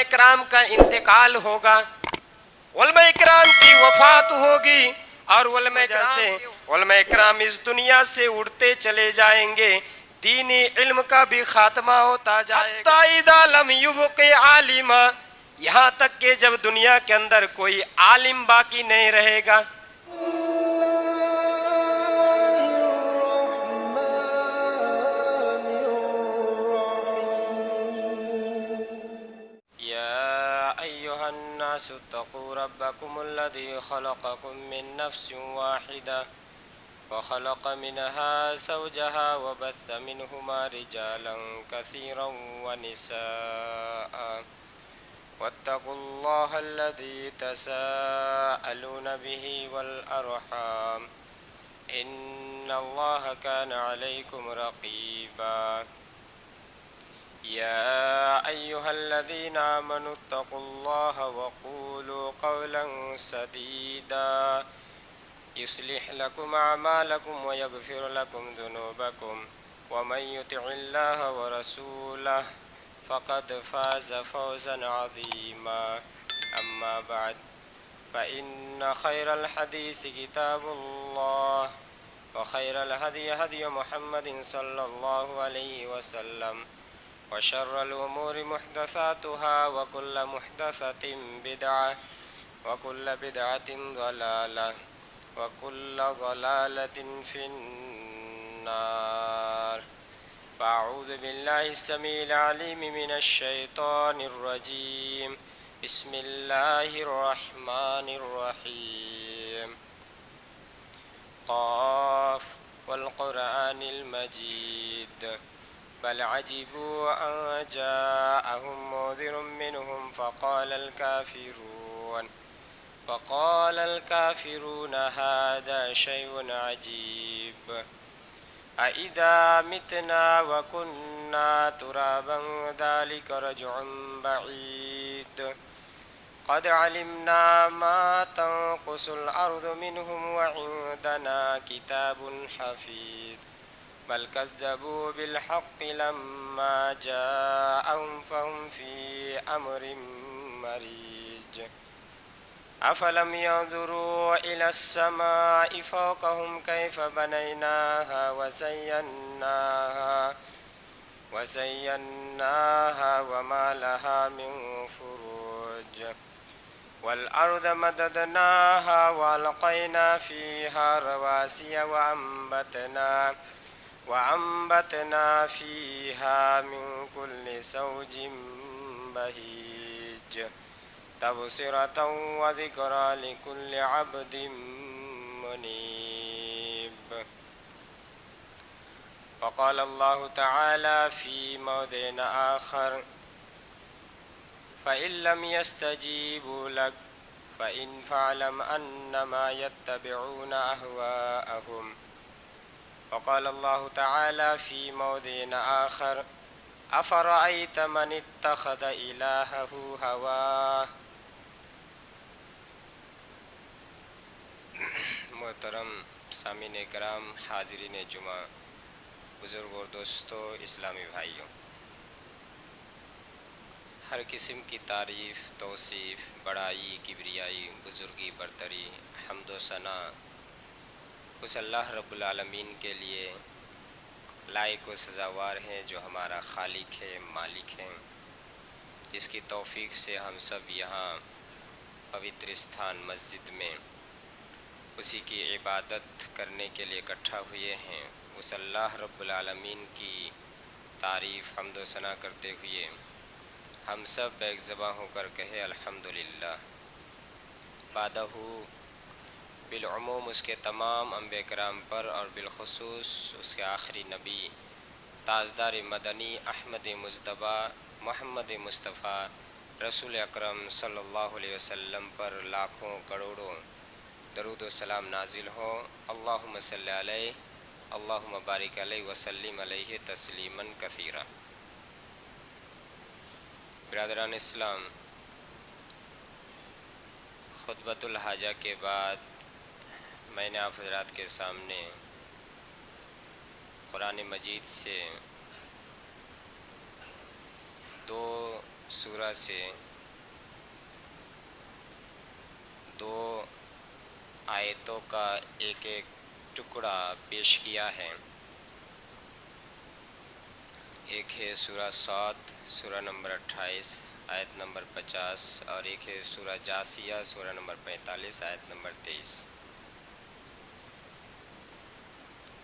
اکرام کا انتقال ہوگا، علماء اکرام کی وفات ہوگی، اور علماء اکرام اس دنیا سے اڑتے چلے جائیں گے، دینی علم کا بھی خاتمہ ہوتا جائے گا۔ حتی اذا لم یبق عالما، یہاں تک کہ جب دنیا کے اندر کوئی عالم باقی نہیں رہے گا۔ يا أيها الناس اتقوا ربكم الذي خلقكم من نفس واحدة وخلق منها زوجها وبث منهما رجالا كثيرا ونساء واتقوا الله الذي تساءلون به والأرحام إن الله كان عليكم رقيبا يا أيها الذين آمنوا اتقوا الله وقولوا قولا سديدا يصلح لكم أعمالكم ويغفر لكم ذنوبكم ومن يطع الله ورسوله فقد فاز فوزا عظيما أما بعد فإن خير الحديث كتاب الله وخير الهدي هدي محمد صلى الله عليه وسلم وشر الأمور محدثاتها وكل محدثة بدعة وكل بدعة ضلالة وكل ضلالة في النار فأعوذ بالله السميع العليم من الشيطان الرجيم بسم الله الرحمن الرحيم قاف والقرآن المجيد بل عجبوا أن جاءهم منذر منهم فقال الكافرون هذا شيء عجيب أإذا متنا وكنا ترابا ذلك رجع بعيد قد علمنا ما تنقص الأرض منهم وعندنا كتاب حفيظ بل كذبوا بالحق لما جاءهم فهم في أمر مريج أفلم ينظروا إلى السماء فوقهم كيف بنيناها وزيناها وما لها من فروج والأرض مددناها وألقينا فيها رواسي وأنبتنا فيها من كل زوج بهيج تبصرة وذكرى لكل عبد منيب وقال الله تعالى في موضع آخر فإن لم يستجيبوا لك فاعلم أنما يتبعون أهواءهم وقال الله تعالى في موضع آخر أفرأيت من اتخذ إلهه هواه محترم سامعین کرام، حاضرین جمعہ، بزرگ اور دوستو، اسلامی بھائیوں، ہر قسم کی تعریف، توصیف، بڑائی، کبریائی، بزرگی، برتری، حمد و ثنا اس اللہ رب العالمین کے لیے لائق و سزاوار ہیں جو ہمارا خالق ہے، مالک ہے، جس کی توفیق سے ہم سب یہاں پوتر استھان مسجد میں اسی کی عبادت کرنے کے لیے اکٹھا ہوئے ہیں۔ اس اللہ رب العالمین کی تعریف، حمد و ثنا کرتے ہوئے ہم سب بیک زباں ہو کر کہے الحمدللہ۔ بعدہ بالعموم اس کے تمام انبیاء کرام پر اور بالخصوص اس کے آخری نبی تاجدار مدنی احمد مجتبیٰ محمد مصطفیٰ رسول اکرم صلی اللہ علیہ وسلم پر لاکھوں کروڑوں درود و سلام نازل ہو۔ اللہم صلی علیہ، اللہم بارک علیہ وسلم علیہ تسلیما کثیرا۔ برادران اسلام، خطبۃ الحاجہ کے بعد میں نے آپ حضرات کے سامنے قرآن مجید سے دو سورہ سے دو آیتوں کا ایک ایک ٹکڑا پیش کیا ہے۔ ایک ہے سورہ صاد سورہ نمبر 28 آیت نمبر 50، اور ایک ہے سورہ جاثیہ سورہ نمبر 45 آیت نمبر 23۔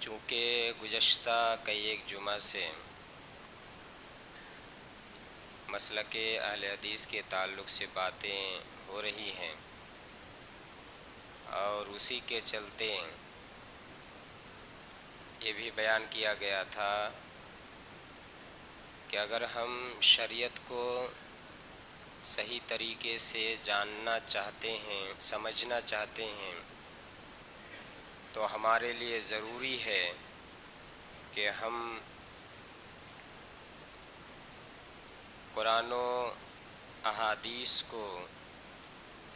چونکہ گزشتہ کئی ایک جمعہ سے مسلک اہل حدیث کے تعلق سے باتیں ہو رہی ہیں، اور اسی کے چلتے یہ بھی بیان کیا گیا تھا کہ اگر ہم شریعت کو صحیح طریقے سے جاننا چاہتے ہیں، سمجھنا چاہتے ہیں، تو ہمارے لیے ضروری ہے کہ ہم قرآن و احادیث کو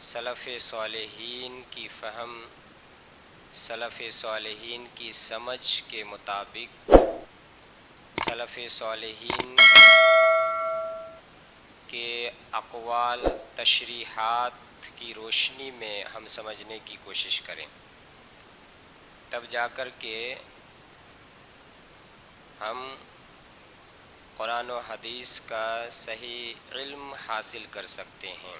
سلف صالحین کی فہم، سلف صالحین کی سمجھ کے مطابق، سلف صالحین کے اقوال تشریحات کی روشنی میں ہم سمجھنے کی کوشش کریں، تب جا کر کے ہم قرآن و حدیث کا صحیح علم حاصل کر سکتے ہیں۔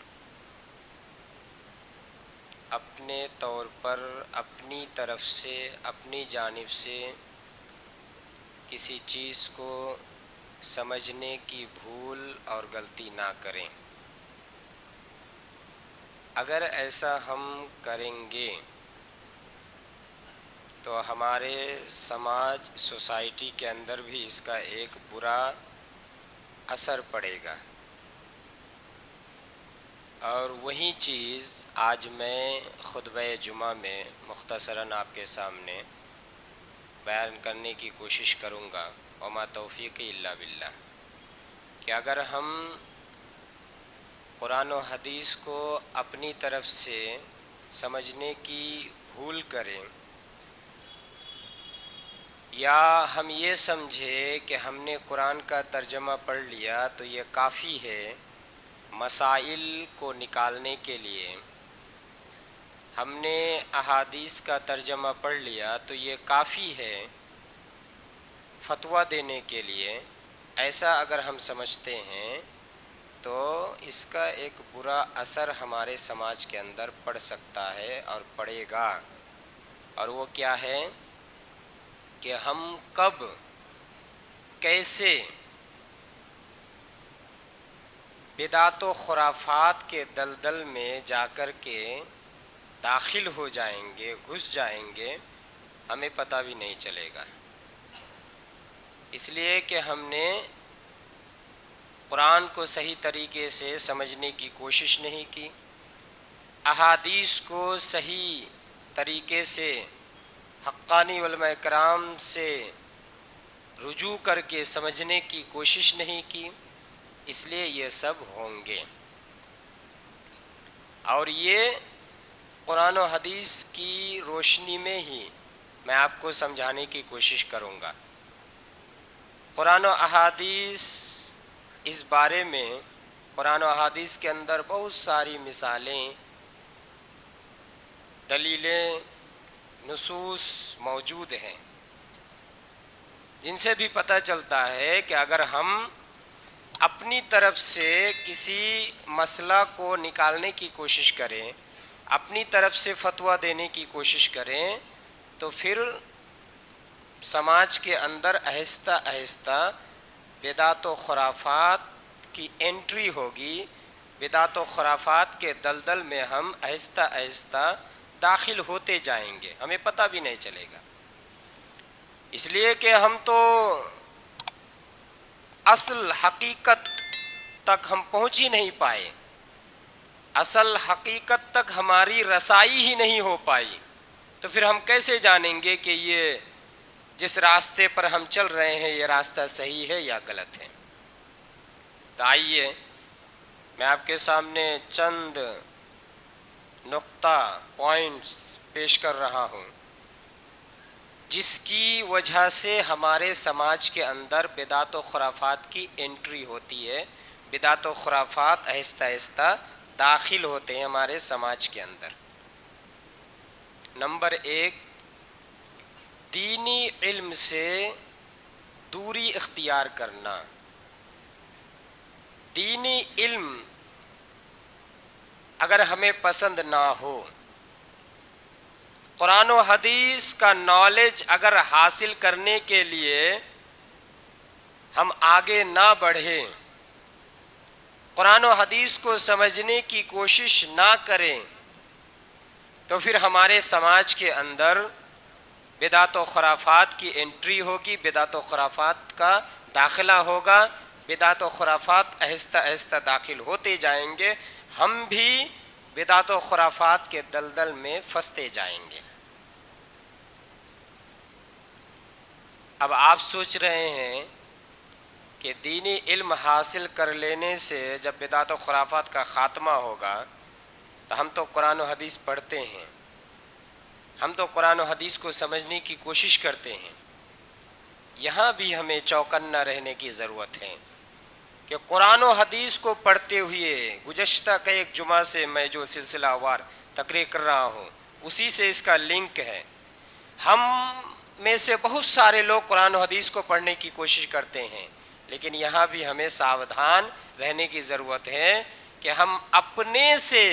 اپنے طور پر اپنی طرف سے، اپنی جانب سے کسی چیز کو سمجھنے کی بھول اور غلطی نہ کریں۔ اگر ایسا ہم کریں گے تو ہمارے سماج، سوسائٹی کے اندر بھی اس کا ایک برا اثر پڑے گا، اور وہی چیز آج میں خطبہ جمعہ میں مختصراً آپ کے سامنے بیان کرنے کی کوشش کروں گا، وما توفیقی الا باللہ، کہ اگر ہم قرآن و حدیث کو اپنی طرف سے سمجھنے کی بھول کریں، یا ہم یہ سمجھے کہ ہم نے قرآن کا ترجمہ پڑھ لیا تو یہ کافی ہے مسائل کو نکالنے کے لیے، ہم نے احادیث کا ترجمہ پڑھ لیا تو یہ کافی ہے فتویٰ دینے کے لیے، ایسا اگر ہم سمجھتے ہیں تو اس کا ایک برا اثر ہمارے سماج کے اندر پڑ سکتا ہے اور پڑے گا۔ اور وہ کیا ہے کہ ہم کب، کیسے بدعت و خرافات کے دلدل میں جا کر کے داخل ہو جائیں گے، گھس جائیں گے، ہمیں پتہ بھی نہیں چلے گا۔ اس لیے کہ ہم نے قرآن کو صحیح طریقے سے سمجھنے کی کوشش نہیں کی، احادیث کو صحیح طریقے سے حقانی علماء کرام سے رجوع کر کے سمجھنے کی کوشش نہیں کی، اس لیے یہ سب ہوں گے۔ اور یہ قرآن و حدیث کی روشنی میں ہی میں آپ کو سمجھانے کی کوشش کروں گا۔ قرآن و احادیث اس بارے میں، قرآن و احادیث کے اندر بہت ساری مثالیں، دلیلیں، نصوص موجود ہیں، جن سے بھی پتہ چلتا ہے کہ اگر ہم اپنی طرف سے کسی مسئلہ کو نکالنے کی کوشش کریں، اپنی طرف سے فتویٰ دینے کی کوشش کریں، تو پھر سماج کے اندر آہستہ آہستہ بدعت و خرافات کی انٹری ہوگی، بدعت و خرافات کے دلدل میں ہم آہستہ آہستہ داخل ہوتے جائیں گے، ہمیں پتہ بھی نہیں چلے گا، اس لیے کہ ہم تو اصل حقیقت تک ہم پہنچ ہی نہیں پائے، اصل حقیقت تک ہماری رسائی ہی نہیں ہو پائی، تو پھر ہم کیسے جانیں گے کہ یہ جس راستے پر ہم چل رہے ہیں یہ راستہ صحیح ہے یا غلط ہے؟ تو آئیے میں آپ کے سامنے چند نقطہ پوائنٹس پیش کر رہا ہوں جس کی وجہ سے ہمارے سماج کے اندر بدعت و خرافات کی انٹری ہوتی ہے، بدعت و خرافات آہستہ آہستہ داخل ہوتے ہیں ہمارے سماج کے اندر۔ نمبر ایک، دینی علم سے دوری اختیار کرنا۔ دینی علم اگر ہمیں پسند نہ ہو، قرآن و حدیث کا نالج اگر حاصل کرنے کے لیے ہم آگے نہ بڑھیں، قرآن و حدیث کو سمجھنے کی کوشش نہ کریں، تو پھر ہمارے سماج کے اندر بدعت و خرافات کی انٹری ہوگی، بدعت و خرافات کا داخلہ ہوگا، بدعت و خرافات آہستہ آہستہ داخل ہوتے جائیں گے، ہم بھی بدعت و خرافات کے دلدل میں پھنستے جائیں گے۔ اب آپ سوچ رہے ہیں کہ دینی علم حاصل کر لینے سے جب بدعت و خرافات کا خاتمہ ہوگا تو ہم تو قرآن و حدیث پڑھتے ہیں، ہم تو قرآن و حدیث کو سمجھنے کی کوشش کرتے ہیں۔ یہاں بھی ہمیں چوکنا رہنے کی ضرورت ہے کہ قرآن و حدیث کو پڑھتے ہوئے گزشتہ ایک جمعہ سے میں جو سلسلہ وار تقریر کر رہا ہوں اسی سے اس کا لنک ہے۔ ہم میں سے بہت سارے لوگ قرآن و حدیث کو پڑھنے کی کوشش کرتے ہیں، لیکن یہاں بھی ہمیں ساودھان رہنے کی ضرورت ہے کہ ہم اپنے سے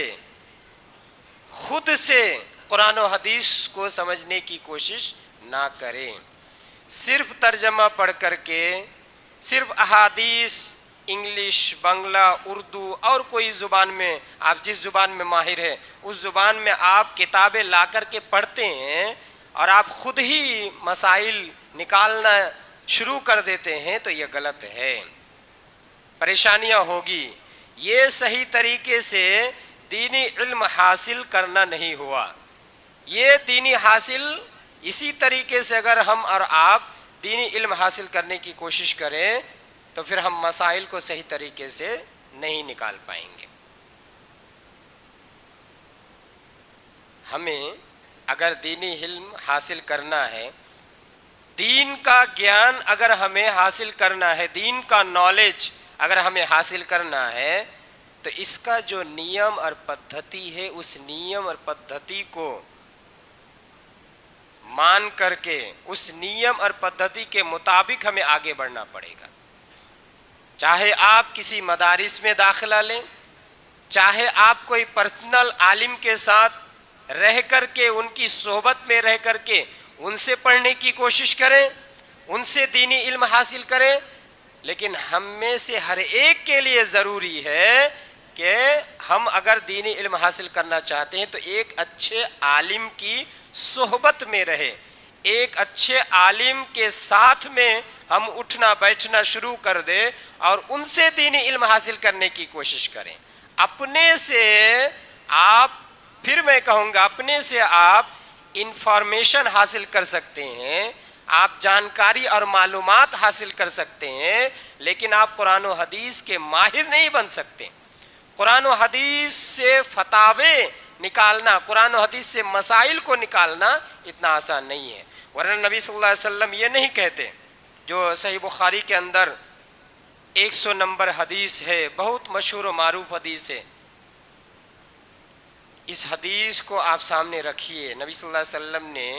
خود سے قرآن و حدیث کو سمجھنے کی کوشش نہ کریں۔ صرف ترجمہ پڑھ کر کے، صرف احادیث انگلش، بنگلہ، اردو اور کوئی زبان میں آپ جس زبان میں ماہر ہے اس زبان میں آپ کتابیں لا کر کے پڑھتے ہیں اور آپ خود ہی مسائل نکالنا شروع کر دیتے ہیں تو یہ غلط ہے، پریشانیاں ہوگی۔ یہ صحیح طریقے سے دینی علم حاصل کرنا نہیں ہوا۔ یہ دینی حاصل اسی طریقے سے اگر ہم اور آپ دینی علم حاصل کرنے کی کوشش کریں تو پھر ہم مسائل کو صحیح طریقے سے نہیں نکال پائیں گے۔ ہمیں اگر دینی علم حاصل کرنا ہے، دین کا گیان اگر ہمیں حاصل کرنا ہے، دین کا نالج اگر ہمیں حاصل کرنا ہے تو اس کا جو نیم اور پدھتی ہے اس نیم اور پدھتی کو مان کر کے اس نیم اور پدھتی کے مطابق ہمیں آگے بڑھنا پڑے گا۔ چاہے آپ کسی مدارس میں داخلہ لیں، چاہے آپ کوئی پرسنل عالم کے ساتھ رہ کر کے ان کی صحبت میں رہ کر کے ان سے پڑھنے کی کوشش کریں، ان سے دینی علم حاصل کریں، لیکن ہم میں سے ہر ایک کے لیے ضروری ہے کہ ہم اگر دینی علم حاصل کرنا چاہتے ہیں تو ایک اچھے عالم کی صحبت میں رہے، ایک اچھے عالم کے ساتھ میں ہم اٹھنا بیٹھنا شروع کر دیں اور ان سے دینی علم حاصل کرنے کی کوشش کریں۔ اپنے سے آپ، پھر میں کہوں گا، اپنے سے آپ انفارمیشن حاصل کر سکتے ہیں، آپ جانکاری اور معلومات حاصل کر سکتے ہیں، لیکن آپ قرآن و حدیث کے ماہر نہیں بن سکتے۔ قرآن و حدیث سے فتاوے نکالنا، قرآن و حدیث سے مسائل کو نکالنا اتنا آسان نہیں ہے۔ ورنہ نبی صلی اللہ علیہ وسلم یہ نہیں کہتے، جو صحیح بخاری کے اندر 100 نمبر حدیث ہے، بہت مشہور و معروف حدیث ہے، اس حدیث کو آپ سامنے رکھیے۔ نبی صلی اللہ علیہ وسلم نے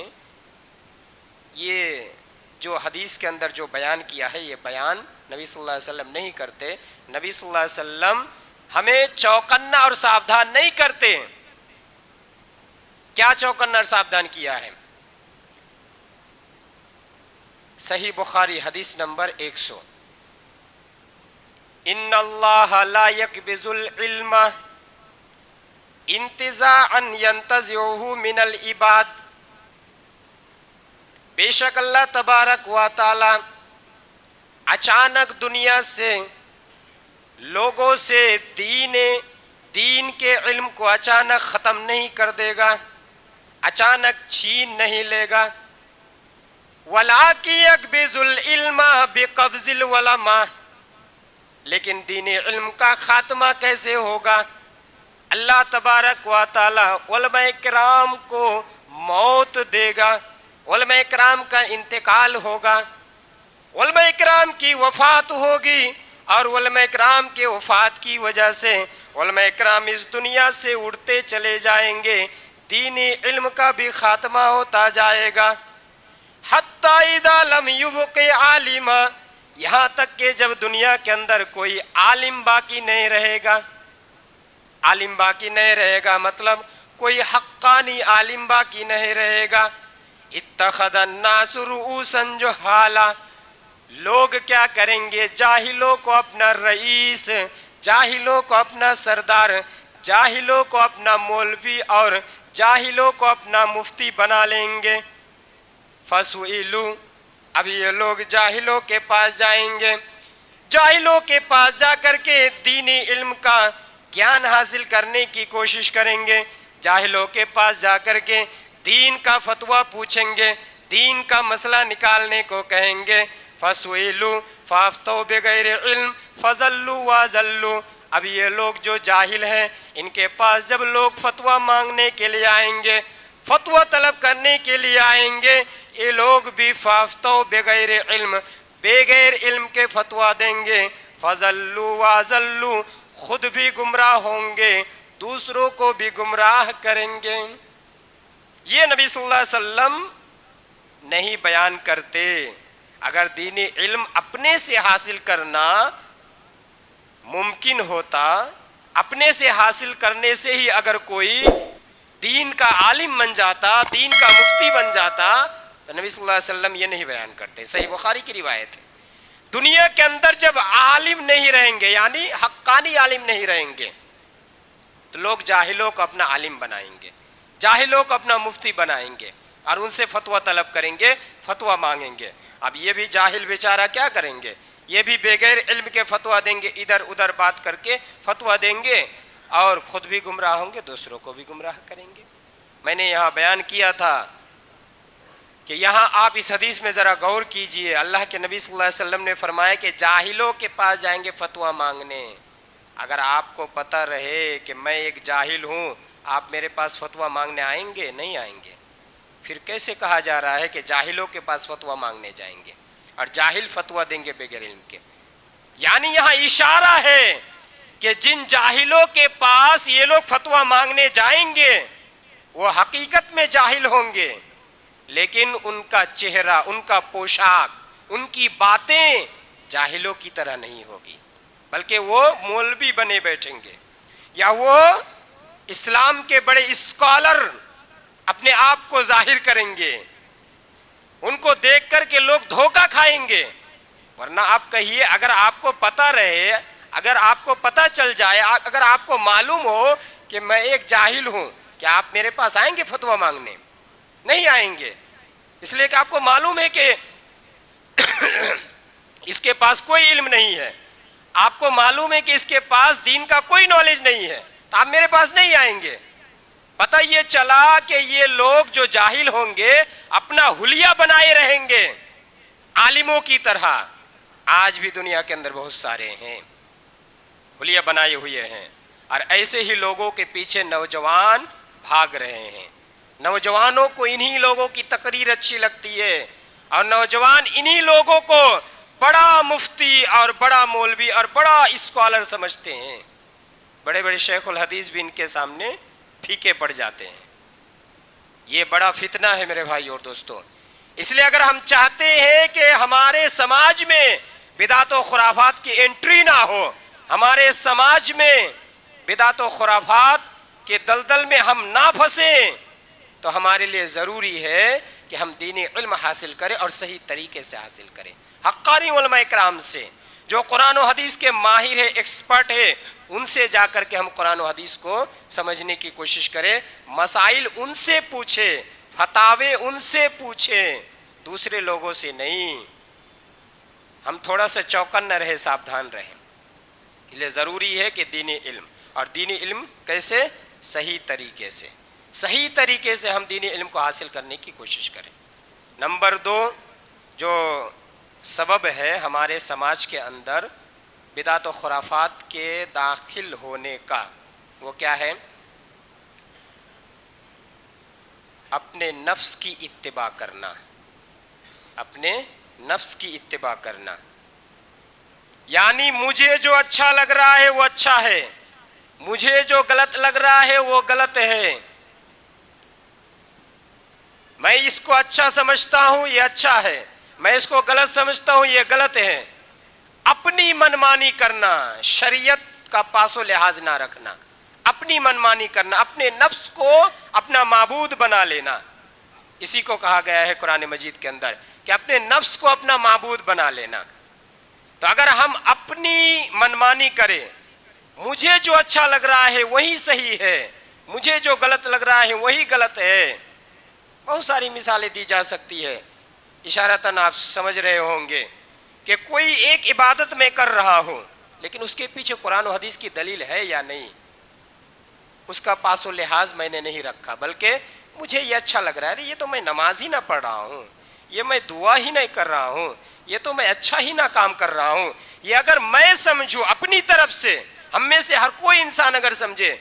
یہ جو حدیث کے اندر جو بیان کیا ہے یہ بیان نبی صلی اللہ علیہ وسلم نہیں کرتے۔ نبی صلی اللہ علیہ وسلم ہمیں چوکنا اور ساودھان نہیں کرتے۔ کیا چوکنا اور ساودھان کیا ہے؟ صحیح بخاری حدیث نمبر 100، ان اللہ لا یقبض العلم انتزاعا ینتزعه من العباد، بے شک اللہ تبارک و تعالی اچانک دنیا سے لوگوں سے دین کے علم کو اچانک ختم نہیں کر دے گا، اچانک چھین نہیں لے گا۔ وَلَٰكِنْ يَقْبِضُ الْعِلْمَ بِقَبْضِ الْعُلَمَاءِ، لیکن دین علم کا خاتمہ کیسے ہوگا؟ اللہ تبارک و تعالی علماء کرام کو موت دے گا، علماء کرام کا انتقال ہوگا، علماء کرام کی وفات ہوگی اور علماء کرام کے وفات کی وجہ سے علماء کرام اس دنیا سے اڑتے چلے جائیں گے، دینی علم کا بھی خاتمہ ہوتا جائے گا۔ حتی اذا لم یبق عالما، یہاں تک کہ جب دنیا کے اندر کوئی عالم باقی نہیں رہے گا، عالم باقی نہیں رہے گا مطلب کوئی حقانی عالم باقی نہیں رہے گا۔ اتخذ الناس رؤوسا جہالا، لوگ کیا کریں گے؟ جاہلوں کو اپنا رئیس، جاہلوں کو اپنا سردار، جاہلوں کو اپنا مولوی اور جاہلوں کو اپنا مفتی بنا لیں گے۔ فَسُئِلُوا، اب یہ لوگ جاہلوں کے پاس جائیں گے، جاہلوں کے پاس جا کر کے دینی علم کا گیان حاصل کرنے کی کوشش کریں گے، جاہلوں کے پاس جا کر کے دین کا فتویٰ پوچھیں گے، دین کا مسئلہ نکالنے کو کہیں گے۔ فَسُئِلُوا فَأَفْتَوْا بِغَيْرِ عِلْمٍ فَضَلُّوا وَأَضَلُّوا، اب یہ لوگ جو جاہل ہیں ان کے پاس جب لوگ فتویٰ مانگنے کے لیے آئیں گے، فتویٰ طلب کرنے کے لیے آئیں گے، یہ لوگ بھی فَأَفْتَوْا بِغَيْرِ عِلْمٍ، بغیر علم کے فتویٰ دیں گے۔ فَضَلُّوا وَأَضَلُّوا، خود بھی گمراہ ہوں گے، دوسروں کو بھی گمراہ کریں گے۔ یہ نبی صلی اللہ علیہ وسلم نہیں بیان کرتے۔ اگر دینی علم اپنے سے حاصل کرنا ممکن ہوتا، اپنے سے حاصل کرنے سے ہی اگر کوئی دین کا عالم بن جاتا، دین کا مفتی بن جاتا، تو نبی صلی اللہ علیہ وسلم یہ نہیں بیان کرتے۔ صحیح بخاری کی روایت ہے، دنیا کے اندر جب عالم نہیں رہیں گے یعنی حقانی عالم نہیں رہیں گے تو لوگ جاہلوں کو اپنا عالم بنائیں گے، جاہلوں کو اپنا مفتی بنائیں گے اور ان سے فتویٰ طلب کریں گے، فتویٰ مانگیں گے۔ اب یہ بھی جاہل بیچارہ کیا کریں گے؟ یہ بھی بغیر علم کے فتویٰ دیں گے، ادھر ادھر بات کر کے فتویٰ دیں گے اور خود بھی گمراہ ہوں گے، دوسروں کو بھی گمراہ کریں گے۔ میں نے یہاں بیان کیا تھا کہ یہاں آپ اس حدیث میں ذرا غور کیجئے، اللہ کے نبی صلی اللہ علیہ وسلم نے فرمایا کہ جاہلوں کے پاس جائیں گے فتویٰ مانگنے۔ اگر آپ کو پتہ رہے کہ میں ایک جاہل ہوں، آپ میرے پاس فتویٰ مانگنے آئیں گے؟ نہیں آئیں گے۔ پھر کیسے کہا جا رہا ہے کہ جاہلوں کے پاس فتویٰ مانگنے جائیں گے اور جاہل فتویٰ دیں گے بغیر علم کے؟ یعنی یہاں اشارہ ہے کہ جن جاہلوں کے پاس یہ لوگ فتویٰ مانگنے جائیں گے وہ حقیقت میں جاہل ہوں گے، لیکن ان کا چہرہ، ان کا پوشاک، ان کی باتیں جاہلوں کی طرح نہیں ہوگی، بلکہ وہ مولوی بنے بیٹھیں گے یا وہ اسلام کے بڑے اسکالر اپنے آپ کو ظاہر کریں گے۔ ان کو دیکھ کر کے لوگ دھوکہ کھائیں گے۔ ورنہ آپ کہیے، اگر آپ کو پتہ رہے، اگر آپ کو پتہ چل جائے، اگر آپ کو معلوم ہو کہ میں ایک جاہل ہوں، کیا آپ میرے پاس آئیں گے فتویٰ مانگنے؟ نہیں آئیں گے، اس لیے کہ آپ کو معلوم ہے کہ اس کے پاس کوئی علم نہیں ہے، آپ کو معلوم ہے کہ اس کے پاس دین کا کوئی نالج نہیں ہے، تو آپ میرے پاس نہیں آئیں گے۔ پتہ یہ چلا کہ یہ لوگ جو جاہل ہوں گے اپنا حلیہ بنائے رہیں گے عالموں کی طرح۔ آج بھی دنیا کے اندر بہت سارے ہیں حلیہ بنائے ہوئے ہیں، اور ایسے ہی لوگوں کے پیچھے نوجوان بھاگ رہے ہیں۔ نوجوانوں کو انہی لوگوں کی تقریر اچھی لگتی ہے اور نوجوان انہی لوگوں کو بڑا مفتی اور بڑا مولوی اور بڑا اسکالر سمجھتے ہیں۔ بڑے بڑے شیخ الحدیث بھی ان کے سامنے پھیکے پڑ جاتے ہیں۔ یہ بڑا فتنہ ہے میرے بھائی اور دوستوں۔ اس لیے اگر ہم چاہتے ہیں کہ ہمارے سماج میں بدعت و خرافات کی انٹری نہ ہو، ہمارے سماج میں بدعت و خرافات کے دلدل میں ہم نہ پھنسیں، تو ہمارے لیے ضروری ہے کہ ہم دینی علم حاصل کریں اور صحیح طریقے سے حاصل کریں، حقانی علماء کرام سے جو قرآن و حدیث کے ماہر ہے، ایکسپرٹ ہے، ان سے جا کر کے ہم قرآن و حدیث کو سمجھنے کی کوشش کریں، مسائل ان سے پوچھیں، فتاوے ان سے پوچھیں، دوسرے لوگوں سے نہیں۔ ہم تھوڑا سا چوکن نہ رہے، ساودھان رہیں۔ اس لیے ضروری ہے کہ دینی علم، اور دینی علم کیسے؟ صحیح طریقے سے، صحیح طریقے سے ہم دینی علم کو حاصل کرنے کی کوشش کریں۔ نمبر 2 جو سبب ہے ہمارے سماج کے اندر بدعت و خرافات کے داخل ہونے کا، وہ کیا ہے؟ اپنے نفس کی اتباع کرنا، اپنے نفس کی اتباع کرنا۔ یعنی مجھے جو اچھا لگ رہا ہے وہ اچھا ہے، مجھے جو غلط لگ رہا ہے وہ غلط ہے، میں اس کو اچھا سمجھتا ہوں یہ اچھا ہے، میں اس کو غلط سمجھتا ہوں یہ غلط ہے۔ اپنی منمانی کرنا، شریعت کا پاس و لحاظ نہ رکھنا، اپنی منمانی کرنا، اپنے نفس کو اپنا معبود بنا لینا، اسی کو کہا گیا ہے قرآن مجید کے اندر کہ اپنے نفس کو اپنا معبود بنا لینا۔ تو اگر ہم اپنی منمانی کریں، مجھے جو اچھا لگ رہا ہے وہی صحیح ہے، مجھے جو غلط لگ رہا ہے وہی غلط ہے، بہت ساری مثالیں دی جا سکتی ہے، اشارتاً آپ سمجھ رہے ہوں گے کہ کوئی ایک عبادت میں کر رہا ہوں لیکن اس کے پیچھے قرآن و حدیث کی دلیل ہے یا نہیں، اس کا پاس و لحاظ میں نے نہیں رکھا، بلکہ مجھے یہ اچھا لگ رہا ہے، یہ تو میں نماز ہی نہ پڑھ رہا ہوں، یہ میں دعا ہی نہیں کر رہا ہوں، یہ تو میں اچھا ہی نہ کام کر رہا ہوں، یہ اگر میں سمجھوں اپنی طرف سے، ہم میں سے ہر کوئی انسان اگر سمجھے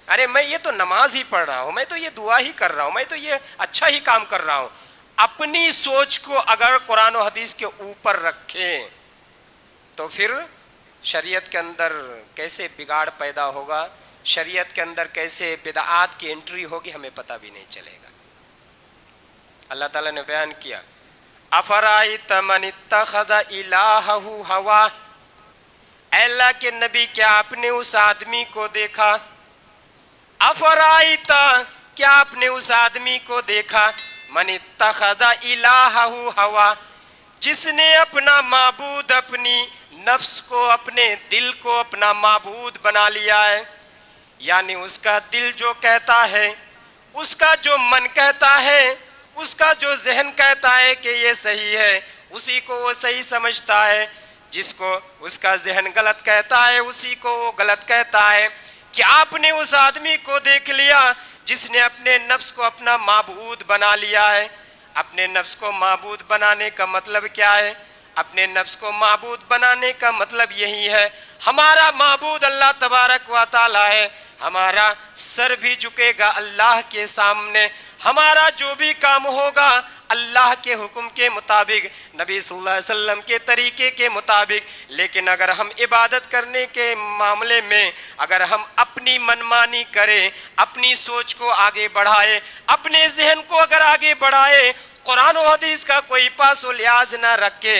ارے میں یہ تو نماز ہی پڑھ رہا ہوں، میں تو یہ دعا ہی کر رہا ہوں، میں تو یہ اچھا ہی کام کر رہا ہوں، اپنی سوچ کو اگر قرآن و حدیث کے اوپر رکھیں تو پھر شریعت کے اندر کیسے بگاڑ پیدا ہوگا، شریعت کے اندر کیسے بدعات کی انٹری ہوگی ہمیں پتہ بھی نہیں چلے گا۔ اللہ تعالیٰ نے بیان کیا افرائیت من اتخذ الہہ ہوا، اے اللہ کے نبی کیا آپ نے اس آدمی کو دیکھا، افرائیت کیا آپ نے اس آدمی کو دیکھا، من اتخذ الہہ ہوا، جس نے اپنا معبود اپنی نفس کو، اپنے دل کو اپنا معبود بنا لیا ہے، یعنی اس کا دل جو کہتا ہے، اس کا جو من کہتا ہے، اس کا جو ذہن کہتا ہے کہ یہ صحیح ہے اسی کو وہ صحیح سمجھتا ہے، جس کو اس کا ذہن غلط کہتا ہے اسی کو وہ غلط کہتا ہے۔ کہ آپ نے اس آدمی کو دیکھ لیا جس نے اپنے نفس کو اپنا معبود بنا لیا ہے۔ اپنے نفس کو معبود بنانے کا مطلب کیا ہے؟ اپنے نفس کو معبود بنانے کا مطلب یہی ہے ہمارا معبود اللہ تبارک و تعالی ہے، ہمارا سر بھی جھکے گا اللہ کے سامنے، ہمارا جو بھی کام ہوگا اللہ کے حکم کے مطابق، نبی صلی اللہ علیہ وسلم کے طریقے کے مطابق۔ لیکن اگر ہم عبادت کرنے کے معاملے میں اگر ہم اپنی منمانی کریں، اپنی سوچ کو آگے بڑھائے، اپنے ذہن کو اگر آگے بڑھائے، قرآن و حدیث کا کوئی پاس و لحاظ نہ رکھے،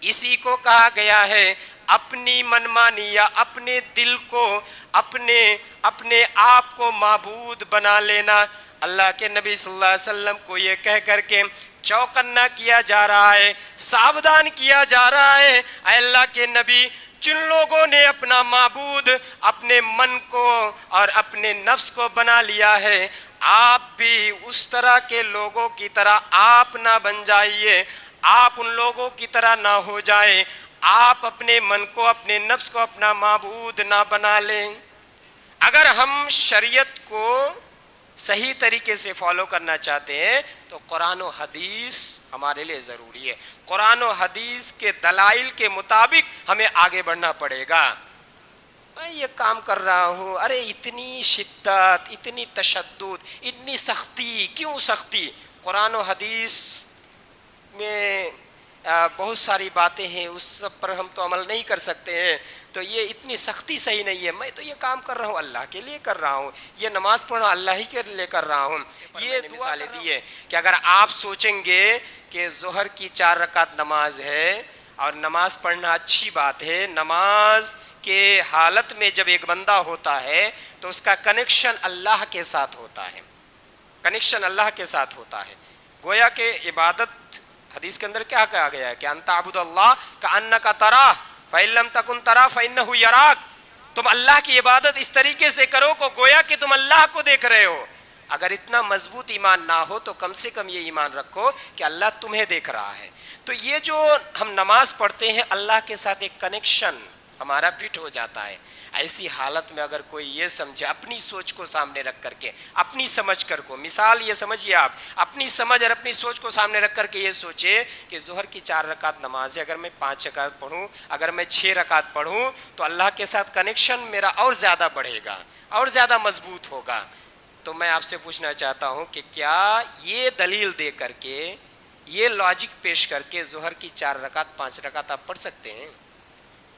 اسی کو کہا گیا ہے اپنی منمانی یا اپنے دل کو، اپنے آپ کو معبود بنا لینا۔ اللہ کے نبی صلی اللہ علیہ وسلم کو یہ کہہ کر کے چوکنا کیا جا رہا ہے، ساودھان کیا جا رہا ہے، اے اللہ کے نبی جن لوگوں نے اپنا معبود اپنے من کو اور اپنے نفس کو بنا لیا ہے، آپ بھی اس طرح کے لوگوں کی طرح آپ نہ بن جائیے، آپ ان لوگوں کی طرح نہ ہو جائیں، آپ اپنے من کو اپنے نفس کو اپنا معبود نہ بنا لیں۔ اگر ہم شریعت کو صحیح طریقے سے فالو کرنا چاہتے ہیں تو قرآن و حدیث ہمارے لیے ضروری ہے، قرآن و حدیث کے دلائل کے مطابق ہمیں آگے بڑھنا پڑے گا۔ میں یہ کام کر رہا ہوں، ارے اتنی شدت، اتنی تشدد، اتنی سختی، کیوں سختی؟ قرآن و حدیث میں بہت ساری باتیں ہیں، اس سب پر ہم تو عمل نہیں کر سکتے ہیں، تو یہ اتنی سختی صحیح نہیں ہے۔ میں تو یہ کام کر رہا ہوں اللہ کے لیے کر رہا ہوں، یہ نماز پڑھنا اللہ ہی کے لیے کر رہا ہوں۔ یہ مثالیں دی ہے کہ اگر آپ سوچیں گے کہ ظہر کی 4 رکعت نماز ہے اور نماز پڑھنا اچھی بات ہے، نماز کے حالت میں جب ایک بندہ ہوتا ہے تو اس کا کنیکشن اللہ کے ساتھ ہوتا ہے، کنیکشن اللہ کے ساتھ ہوتا ہے، گویا کہ عبادت حدیث کے اندر کیا کہا گیا ہے کہ انت عبد اللہ کأنک تراہ فإن لم تکن تراہ فإنہ یراک، تم اللہ کی عبادت اس طریقے سے کرو کہ گویا کہ تم اللہ کو دیکھ رہے ہو۔ اگر اتنا مضبوط ایمان نہ ہو تو کم سے کم یہ ایمان رکھو کہ اللہ تمہیں دیکھ رہا ہے۔ تو یہ جو ہم نماز پڑھتے ہیں اللہ کے ساتھ ایک کنیکشن ہمارا فٹ ہو جاتا ہے۔ ایسی حالت میں اگر کوئی یہ سمجھے اپنی سوچ کو سامنے رکھ کر کے، اپنی سمجھ کر کو، مثال یہ سمجھیے آپ اپنی سمجھ اور اپنی سوچ کو سامنے رکھ کر کے یہ سوچے کہ ظہر کی 4 رکعت نماز ہے، اگر میں 5 رکعت پڑھوں، اگر میں 6 رکعت پڑھوں تو اللہ کے ساتھ کنیکشن میرا اور زیادہ بڑھے گا، اور زیادہ مضبوط ہوگا۔ تو میں آپ سے پوچھنا چاہتا ہوں کہ کیا یہ دلیل دے کر کے، یہ لاجک پیش کر کے ظہر کی 4 رکعت 5 رکعت آپ پڑھ سکتے ہیں؟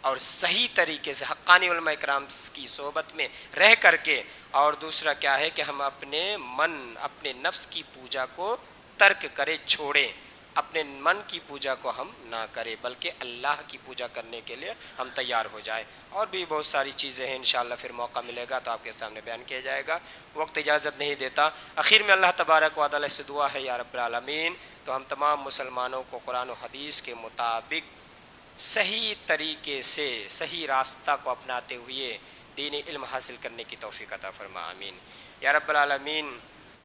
اور صحیح طریقے سے حقانی علماء اکرام کی صحبت میں رہ کر کے، اور دوسرا کیا ہے کہ ہم اپنے اپنے نفس کی پوجا کو ترک کرے، چھوڑیں، اپنے من کی پوجا کو ہم نہ کریں بلکہ اللہ کی پوجا کرنے کے لیے ہم تیار ہو جائیں۔ اور بھی بہت ساری چیزیں ہیں، انشاءاللہ پھر موقع ملے گا تو آپ کے سامنے بیان کیا جائے گا، وقت اجازت نہیں دیتا۔ اخیر میں اللہ تبارک و تعالی سے دعا ہے یا رب العالمین تو ہم تمام مسلمانوں کو قرآن و حدیث کے مطابق صحیح طریقے سے صحیح راستہ کو اپناتے ہوئے دینی علم حاصل کرنے کی توفیق عطا فرما، آمین۔ یا رب العالمین